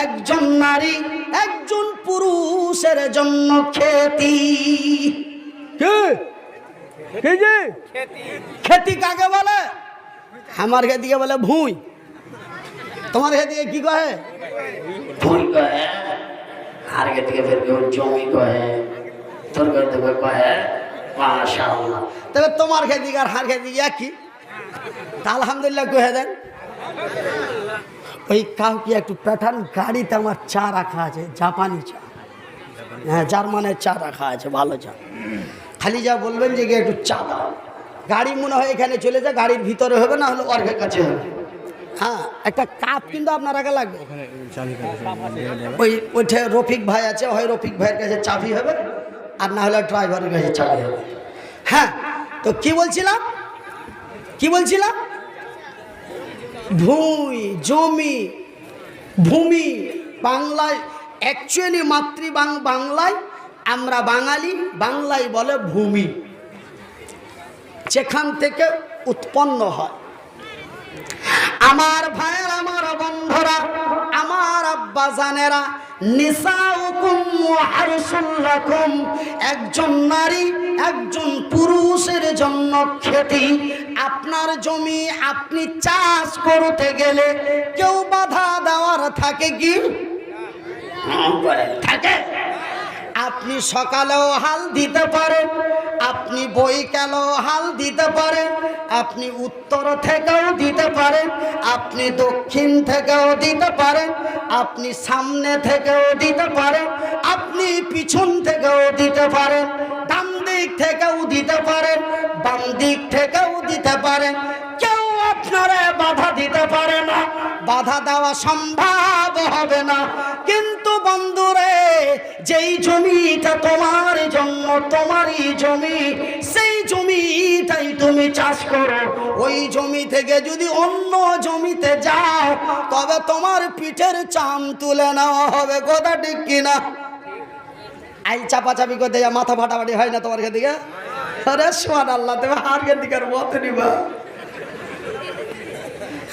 একজন নারী একজন পুরুষের জন্য খ্যাতি। খ্যাতি কাকে বলে? আমার খেদিকে বলে ভুঁই, তোমার খেদিকে কি কহে? ভুঁই কহে। আর খেদিকে ফের কেউ জমি কহে, তোর খেদিকে কহে মাশাআল্লাহ। তবে তোমার খেদিকে আর হার খেদিকে একই, তা আলহামদুলিল্লাহ কহে দেন। ওই কাউ কি একটু প্যাটার্ন গাড়িতে আমার চা রাখা আছে, জাপানি চা, হ্যাঁ জার্মানের চা রাখা আছে, ভালো চা। খালি যা বলবেন যে একটু চা দাও, গাড়ি মনে হয় এখানে চলে যায়, গাড়ির ভিতরে হবে না হলে অর্ঘের কাছে হবে। হ্যাঁ একটা কাপ কিন্তু আপনার আগে লাগবে। ওইটা রফিক ভাই আছে, হয় রফিক ভাইয়ের কাছে চাবি হবে, আর না হলে ড্রাইভারের কাছে চাবি হবে। হ্যাঁ তো কি বলছিলাম, ভূমি জমি ভূমি বাংলায় অ্যাকচুয়ালি বাংলায় আমরা বাঙালি, বাংলায় বলে ভূমি, যেখান থেকে উৎপন্ন হয়। আমার ভাইয়ের, আমার বন্ধুরা, আমার আব্বা জানেরা, নিসাউকুম হারসুল লাকুম, একজন নারী একজন পুরুষের জন্য খ্যাতি। আপনার জমি আপনি চাষ করতে গেলে কেউ বাধা দেওয়ার থাকে কি? থাকে। আপনি সকালেও হাল দিতে পারেন, আপনি বৈকালেও হাল দিতে পারেন, আপনি উত্তর থেকেও দিতে পারেন, আপনি দক্ষিণ থেকেও দিতে পারেন, আপনি সামনে থেকেও দিতে পারেন, আপনি পিছন থেকেও দিতে পারেন, ডান দিক থেকেও দিতে পারেন, বাম দিক থেকেও দিতে পারেন। কেউ আপনারা বাধা দিতে পারে না, বাধা দেওয়া সম্ভব হবে না। কিন্তু বন্ধুরে, যেই জমিটা তোমার জন্য, তোমারই জমি, সেই জমিটাই তুমি চাষ করো। ওই জমি থেকে যদি অন্য জমিতে যাও, তবে তোমার পিঠের চাম তুলে নেওয়া হবে। কথা ঠিক কিনা? আই চাপাচাপি করতে যা মাথা ফাটাফাটি হয় না তোমার দিকে? আরে সুবহানাল্লাহ, তুমি হারকে দিকে মত নিবা।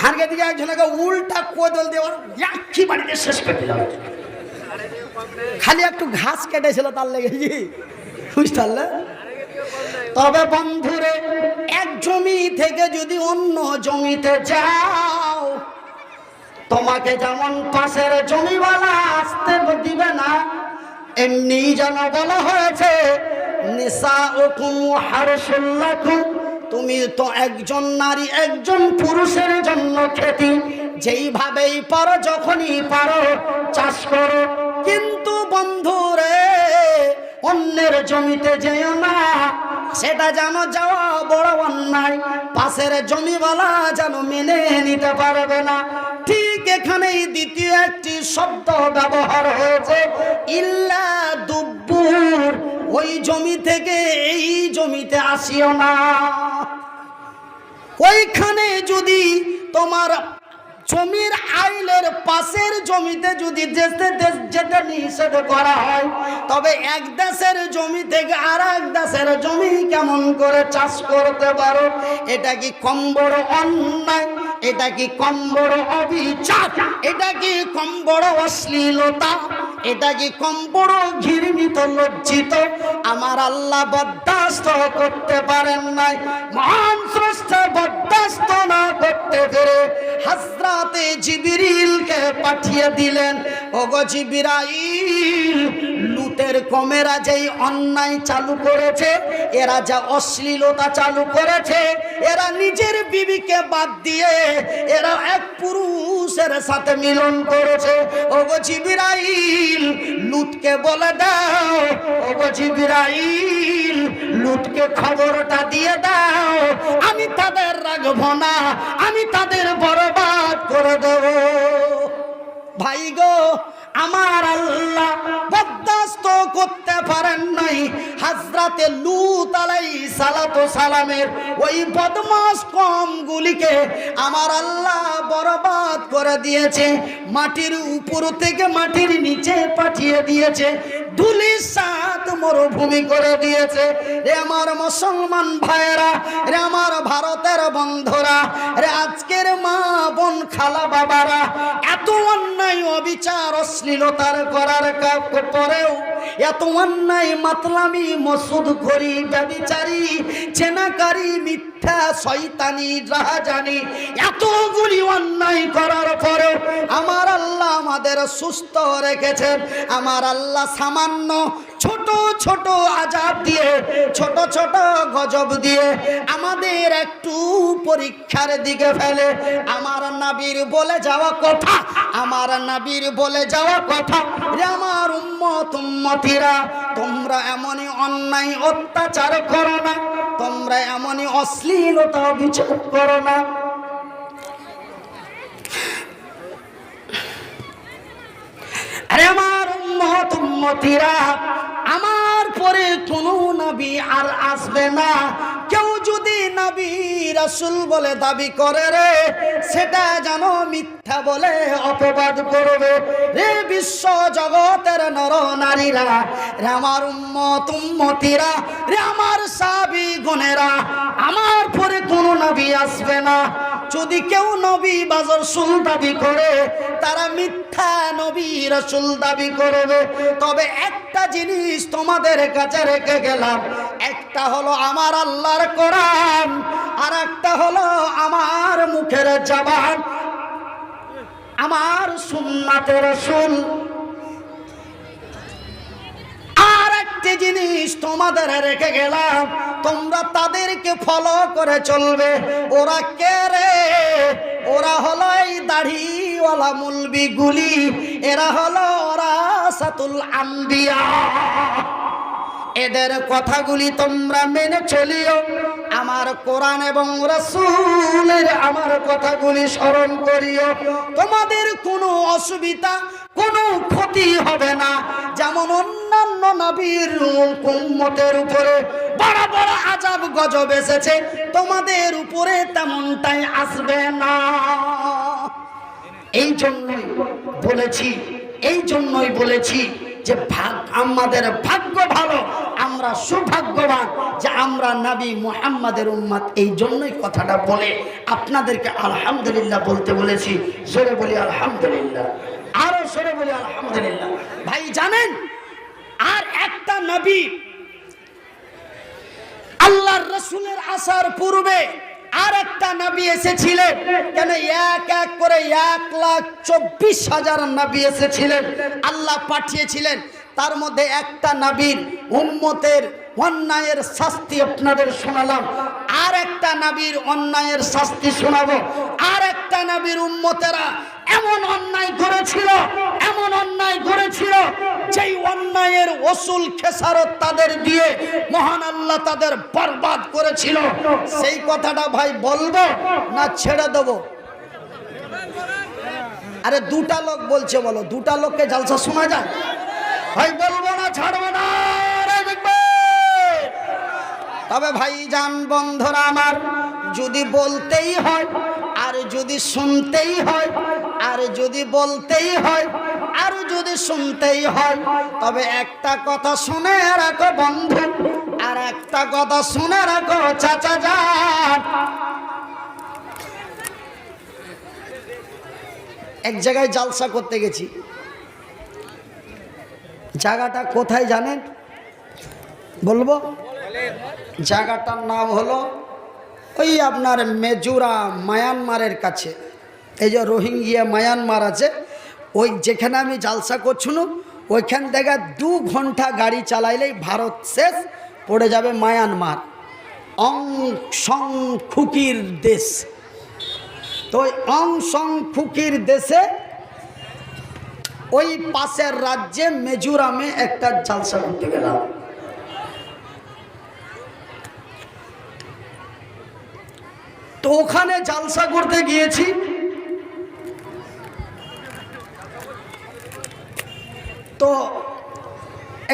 হারকে দিকে একজনকে উল্টা কোদল দেওয়ার একই বাড়িতে শেষ করে দিলাম। খালি একটু ঘাস কেটেছিল তার লেগেছি, বুঝতে পারলে? তবে বন্ধুরে, এক জমি থেকে যদি অন্য জমিতে যাও, তোমাকে যেমন পাশের জমিওয়ালা আসতে দিবে না, এমনি যেন বলা হয়েছে নিসাউকুম হারসুল লাকুম, তুমি তো একজন নারী একজন পুরুষের জন্য খ্যাতি। যেইভাবেই পারো, যখনই পারো চাষ করো। কিন্তু বন্ধুরে, অন্যের জমিতে যেও না, সেটা যেন যাওয়া বড় অন্যায়। পাশের জমিওয়ালা যেন মেনে নিতে পারবে না। ঠিক এখানেই দ্বিতীয় একটি শব্দ ব্যবহার হয়েছে, ইল্লা দুব্বুর, ওই জমি থেকে এই জমিতে আসিও না। ওইখানে যদি তোমার জমির আইলের পাশের জমিতে যদি যেতে নিষেধ করা হয়, তবে এক দেশের জমি থেকে আর এক দেশের জমি কেমন করে চাষ করতে পারো? এটা কি কম বড় অন্যায়? এটা কি কম বড় অবিচার? এটা কি কম বড় অশ্লীলতা? এটা কি কম বড় ঘৃণিত, লজ্জিত? আমার আল্লাহ বরদাস্ত করতে পারেন নাই। মহান স্রষ্টা বরদাস্ত না করতে পেরে হযরতে জিবরিলকে পাঠিয়ে দিলেন। ওগো জিবরাইল, লুতের কমেরা যেই অন্যায় চালু করেছে, এরা যা অশ্লীলতা চালু করেছে, এরা নিজের বিবিকে বাদ দিয়ে এরা এক পুরুষের সাথে মিলন করেছে। ওগো জিবরাইল, লুতকে বলে দাও, ওগো জিবরাইল, লুতকে খবরটা দিয়ে দাও, আমি তাদের রাখবো না, আমি তাদের বরবাদ করে দেব। ভাই গো, আমার আল্লাহ বরদাস্ত করতে পারেন নাই হযরতে লূত আলাইহিস সালাতু সালামের ওই বদমাশ কওমগুলিকে। আমার আল্লাহ বরবাদ করে দিয়েছে, মাটির উপর থেকে মাটির নিচে পাঠিয়ে দিয়েছে, ধুলিসাৎ মরুভূমি করে দিয়েছে। রে আমার মুসলমান ভাইয়েরা, রে আমার ভারতের বন্ধুরা, রে আজকের মা বোন খালা বাবারা, এত অন্যায় অন্যায় অবিচার অশ্লীলতার করার পরেও এত অন্যায় মাতলামি মসুদখোরি ব্যভিচারী চেনাকারী মিথ্যা শয়তানি রাহাজানি এতগুলি অন্যায় করার পরেও আমার আল্লাহ আমাদের সুস্থ রেখেছেন। আমার আল্লাহ সামান্য ছোট ছোট আযাব দিয়ে ছোট ছোট গজব দিয়ে আমাদের একটু পরীক্ষার দিকে ফেলে। আমার নবীর বলে যাওয়া কথা, আমার নবীর বলে যাওয়া কথা, রে আমার উম্মত উম্মতিরা, তোমরা এমনই অন্যায় অত্যাচার করো না, তোমরা এমনই অশ্লীলতা বিচার করো না। আরে আমার উম্মত উম্মতিরা, আমার পরে কোনো নবী আর আসবে না। কেউ যদি নবী রাসূল বলে দাবি করে রে, সেটা যেন মিথ্যা বলে অপবাদ করবে। রে বিশ্ব জগতের নর নারীরা, রে আমার উম্মত উম্মতিরা, রে আমার সাহাবী গুণেরা, আমার পরে কোনো নবী আসবে না। যদি কেউ নবী বা রাসূল দাবি করে, তারা মিথ্যা নবী রাসূল দাবি করবে। তবে একটা জিনিস তোমাদের কাছে রেখে গেলাম, একটা হলো আমার আল্লাহর কোরআন, আর একটা হলো আমার মুখের জবান, আমার সুন্নাতে রাসূল। আর একটা জিনিস তোমাদের রেখে গেলাম, তোমরা তাদেরকে ফলো করে চলবে। ওরা কে রে? ওরা হলো এই দাড়িওয়ালা মুলবিগুলি, এরা হলো ওরাসাতুল আম্বিয়া। এদের কথাগুলি তোমরা মেনে চলিও। আমার কোরআন এবং রাসূলের আমার কথাগুলি স্মরণ করিও। তোমাদের কোনো অসুবিধা, কোনো ক্ষতি হবে না। যেমন অন্যান্য নবীর উম্মতের উপরে বড় বড় আযাব গজব এসেছে, তোমাদের উপরে তেমনটাই আসবে না। এই জন্যই বলেছি যে আমাদের ভাগ্য ভালো, আমরা সৌভাগ্যবান যে আমরা নবী মুহাম্মাদের উম্মত। এই জন্যই কথাটা বলে আপনাদেরকে আলহামদুলিল্লাহ বলতে বলেছি। জোরে বলি আলহামদুলিল্লাহ, আরো জোরে বলি আলহামদুলিল্লাহ। ভাই জানেন, আর একটা নবী আল্লাহর রাসূলের আসার পূর্বে আর একটা নবী এসেছিলেন। কেন এক এক করে 1,24,000 নবী এসেছিলেন, আল্লাহ পাঠিয়েছিলেন। তার মধ্যে একটা নবীর উম্মতের অন্যায়ের শাস্তি আপনাদের শোনালাম, আর একটা নবীর অন্যায়ের শাস্তি শোনাবো। আর একটা নবীর উম্মতেরা এমন অন্যায় করেছিল, যেই অন্যায়ের ওসুল খেসারত তাদের দিয়ে মহান আল্লাহ তাদের বরবাদ করেছিল। সেই কথাটা ভাই বলবো না ছেড়ে দেবো? আরে দুটা লোক বলছে, বলো, দুটা লোককে জালসা শোনা যায়? ভাই বলবো না ছাড়বো না? তবে ভাই জান বন্ধুরা আমার, যদি বলতেই হয়, আর যদি শুনতেই হয়, আর যদি বলতেই হয়, আর যদি শুনতেই হয়, তবে একটা কথা শুনে রাখো বন্ধু, আর একটা কথা শুনে রাখো চাচা যান। এক জায়গায় জালসা করতে গেছি। জায়গাটা কোথায় জানেন? বলবো? জায়গাটার নাম হলো ওই আপনার মেজুরা, মায়ানমারের কাছে। এই যে রোহিঙ্গিয়া মায়ানমার আছে, ওই যেখানে আমি জালসা করছিলাম, ওইখান থেকে 2 ঘন্টা গাড়ি চালাইলেই ভারত শেষ, পড়ে যাবে মায়ানমার, অং সং ফুকির দেশ। তো ওই অং সং ফুকির দেশে ওই পাশের রাজ্যে মিজোরামে একটা জালসা করতে গেলাম। তো ওখানে জালসা করতে গিয়েছি, তো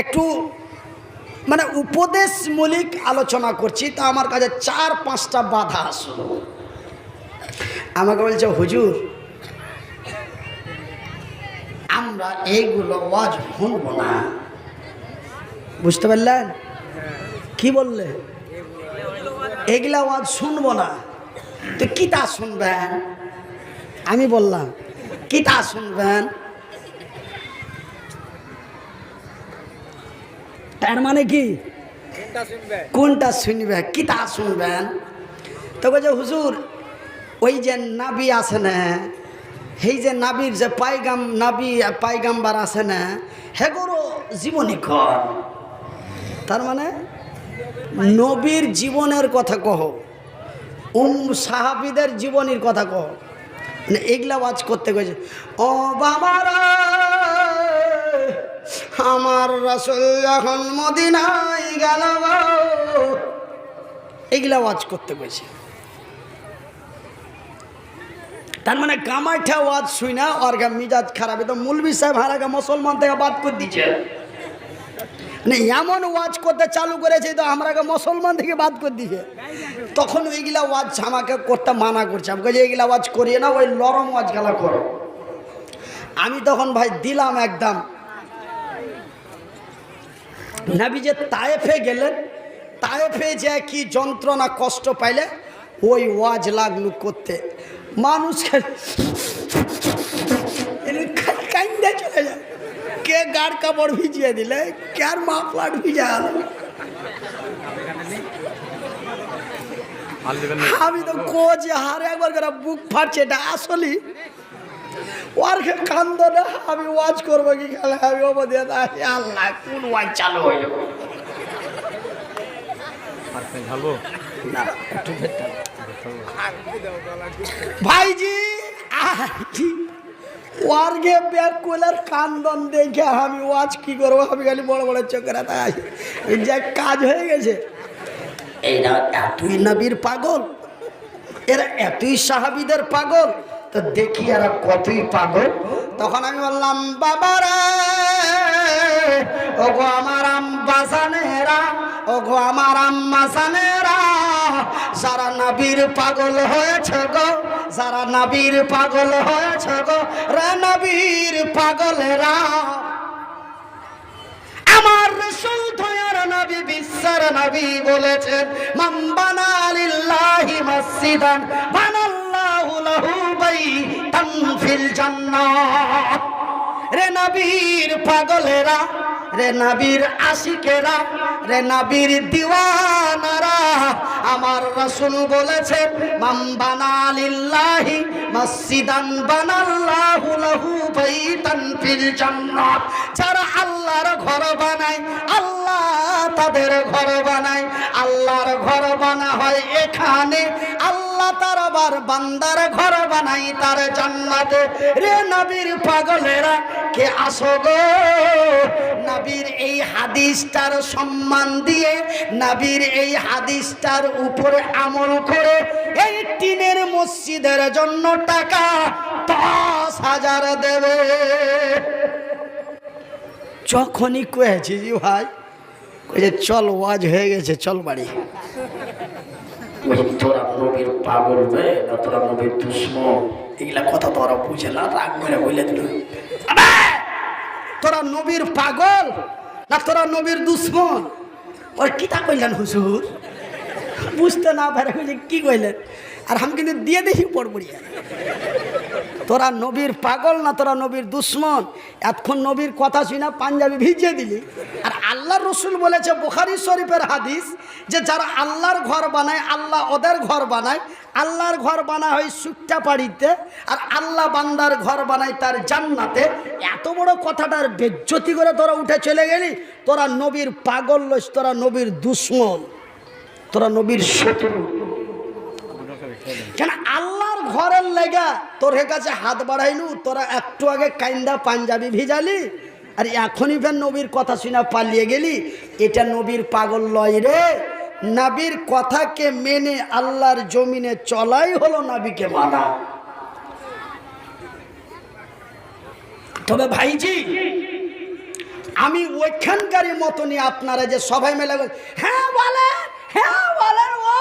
একটু মানে উপদেশমূলক আলোচনা করছি। তা আমার কাছে 4-5টা বাধা আসলো। আমাকে বলছে, হুজুর আমরা এইগুলো ওয়াজ শুনবো না। বুঝতে পারলেন কি বললে? এগুলা ওয়াজ শুনবো না। তো কিতা শুনবেন? আমি বললাম কিতা শুনবেন? তার মানে কি কোনটা শুনবে কিতা শুনবেন? তো বলছে হুজুর ওই যে নাবি আছে না, এই যে নাবির যে নাবি পাইগাম্বার আছে না, হেগোরও জীবনী কর। তার মানে নবীর জীবনের কথা কহ, সাহাবীদের জীবনীর কথা কহ, মানে এগুলা ওয়াজ করতে গেছে। ও বাবারা, আমার রাসূল যখন মদিনায় গেল, এগুলা ওয়াজ করতে গেছে। তার মানে কামাইঠা ওয়াজ শুই না ওর মিজাজ খারাপ। তো মুলবি সাহেব হারাকে মুসলমান থেকে বাদ করে দিচ্ছে, মানে এমন ওয়াজ করতে চালু করেছে তো আমরাকে মুসলমান থেকে বাদ করে দিছে। তখন ওইগুলা ওয়াজ আমাকে করতে মানা করছে, আমাকে যে এইগুলা ওয়াজ করিয়ে না, ওই নরম ওয়াজ গেলা করো। আমি তখন ভাই দিলাম একদম। নবী যে তায়েফে গেলেন, তায়েফে যে কি যন্ত্রণা কষ্ট পাইলে ওই ওয়াজ লাগলো করতে। মানুষকে কাইন্দা চলে যায়, কে গাড় কাপড় ভিজিয়ে দিলে, কে আর মাফলার ভিজা। আমি তো কোচে হারে একবার করে বুক ফাটছে, এটা আসলে ওর কান্দ না। আমি ওয়াজ করবো কি খেলে, আমি অবধি আল্লাহ কোন ওয়াজ চালু হইল ভাইজি। ওয়ার্গে ব্যাগ কোলার কান্দন দেখে আমি ওয়াজ কি করবো, আমি খালি বড় বড় চোখেরা তাই যে কাজ হয়ে গেছে। এরা এতই নবীর পাগল, এরা এতই সাহাবীদের পাগল, তো দেখি এরা কতই পাগল। তখন আমি বললাম বাবারা, ওগো আমার আম্বাসানেরা, ওগো আমার আম্মাসানেরা, যারা নবীর পাগল হয়েছে গো, যারা নবীর পাগল হয়েছে গো, রে নবীর পাগলেরা, আমার রাসূল দয়ার নবী বিশ্বের নবী বলেছেন, মান বানা লিল্লাহি মসজিদান বানাল্লাহু লাহু বাইতান ফিল জান্নাহ। রে নবীর পাগলেরা, রে নবীর আশিকেরা, রে নবীর দিওয়ানারা, আমার রাসূল বলেছেন, মান বানা লিল্লাহি মসজিদান বানাল্লাহু লাহু বাইতান ফিল জান্নাহ। যারা আল্লাহর ঘর বানায়, আল্লাহ তাদের ঘর বানায়। আল্লাহর ঘর বানা হয় এখানে, আল্লাহ তার আবার বান্দার ঘর বানায় তার জান্নাতে। রে নবীর পাগলেরা কে আসো গো, নবীর এই হাদিসটার সম্মান দিয়ে, নবীর এই হাদিসটার উপরে আমল করে এই টিনের মসজিদের জন্য টাকা 10,000 দেবে। যখনই কয়েছি জি ভাই, কয়ে চল ওয়াজ হয়ে গেছে, চল বাড়ি। তোরা নবীর পাগল রে না তোরা নবীর দুশ্মন, এগুলা কথা তোরা বুঝে না, রাগ করে বলে দিল। তোরা নবীর পাগল না তোরা নবীর দুশ্মন? ওর কিতা কইলেন হুজুর? বুঝতে না পারে কি কইলেন, আর আমি কিন্তু দিয়ে দেখি পড়বড়িয়া। তোরা নবীর পাগল না তোরা নবীর দুশ্মন? এতক্ষণ নবীর কথা শুনা পাঞ্জাবি ভিজিয়ে দিলি। আর আল্লাহর রসুল বলেছে বুখারী শরীফের হাদিস, যে যারা আল্লাহর ঘর বানায়, আল্লাহ ওদের ঘর বানায়। আল্লাহর ঘর বানা হয় সুট্টা পাড়িতে, আর আল্লাহ বান্দার ঘর বানায় তার জান্নাতে। এত বড় কথাটার বেজ্জতি করে তোরা উঠে চলে গেলি। তোরা নবীর পাগল লইস, তোরা নবীর দুশ্মন, তোরা নবীর শত্রু। কেন আল্লাহর ঘরের লেগা তোর কাছে হাত বাড়াইলু, তোরা একটু আগে কাইন্দা পাঞ্জাবি ভিজালি, আর এখনই ফের নবীর কথা শুনা পালিয়ে গেলি। এটা নবীর পাগল লয় রে। নবীর কথাকে মেনে আল্লাহর জমিনে চলাই হলো নবীকে মানা। তবে ভাইজি, আমি ওইখানকারই মতনই আপনারা যে সবাই মেলে হ্যাঁ বলেন, হ্যাঁ বলেন, ও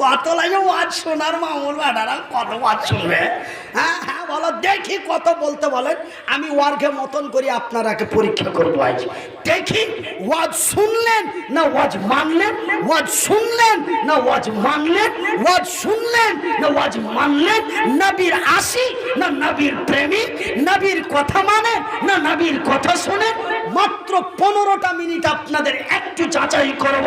কত লাগে ওয়াজ শোনার মামুল বাড়ারা, কত ওয়াজ শুনবে? হ্যাঁ হ্যাঁ বলো দেখি কত বলতে বলেন। আমি ওয়ার্কে মতন করি আপনারাকে পরীক্ষা করবো আজ। দেখি ওয়াজ শুনলেন না ওয়াজ মানলেন, ওয়াজ শুনলেন না ওয়াজ মানলেন, ওয়াজ শুনলেন না ওয়াজ মানলেন। নবীর আশিক না নবীর প্রেমিক, নবীর কথা মানে না নবীর কথা শুনে। মাত্র 15টা মিনিট আপনাদের একটু যাচাই করব।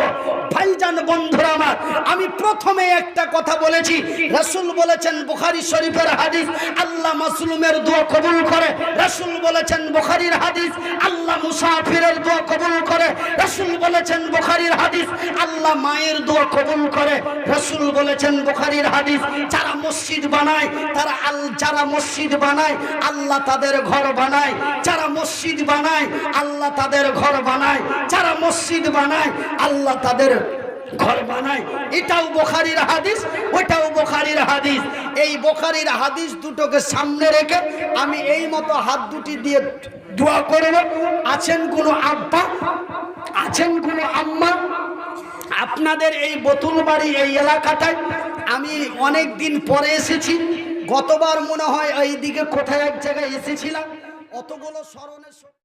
ভাইজান বন্ধুরা আমার, আমি প্রথমে একটা কথা বলেছি, রাসূল বলেছেন বুখারী শরীফের হাদিস, আল্লাহ মাসলুমের দোয়া কবুল করে। রাসূল বলেছেন বুখারীর হাদিস, আল্লাহ মুসাফিরের দোয়া কবুল করে। রাসূল বলেছেন বুখারীর হাদিস, আল্লাহ মায়ের দোয়া কবুল করে। রাসূল বলেছেন বুখারীর হাদিস, যারা মসজিদ বানায় যারা মসজিদ বানায় আল্লাহ তাদের ঘর বানায়। যারা মসজিদ বানায় আল্লাহ তাদের ঘর বানায়। যারা মসজিদ বানায় আল্লাহ তাদের ঘর বানায়। এটাও বুখারীর হাদিস, ওটাও বুখারীর হাদিস। এই বুখারীর হাদিস দুটোকে সামনে রেখে আমি এই মতো হাত দুটি দিয়ে দোয়া করব। আছেন কোনো আব্বা, আছেন কোনো আম্মা আপনাদের এই বোতলবাড়ি এই এলাকাটায়? আমি অনেক দিন পরে এসেছি, গতবার মনে হয় এই দিকে কোথায় এক জায়গায় এসেছিলাম, অতগুলো স্মরণে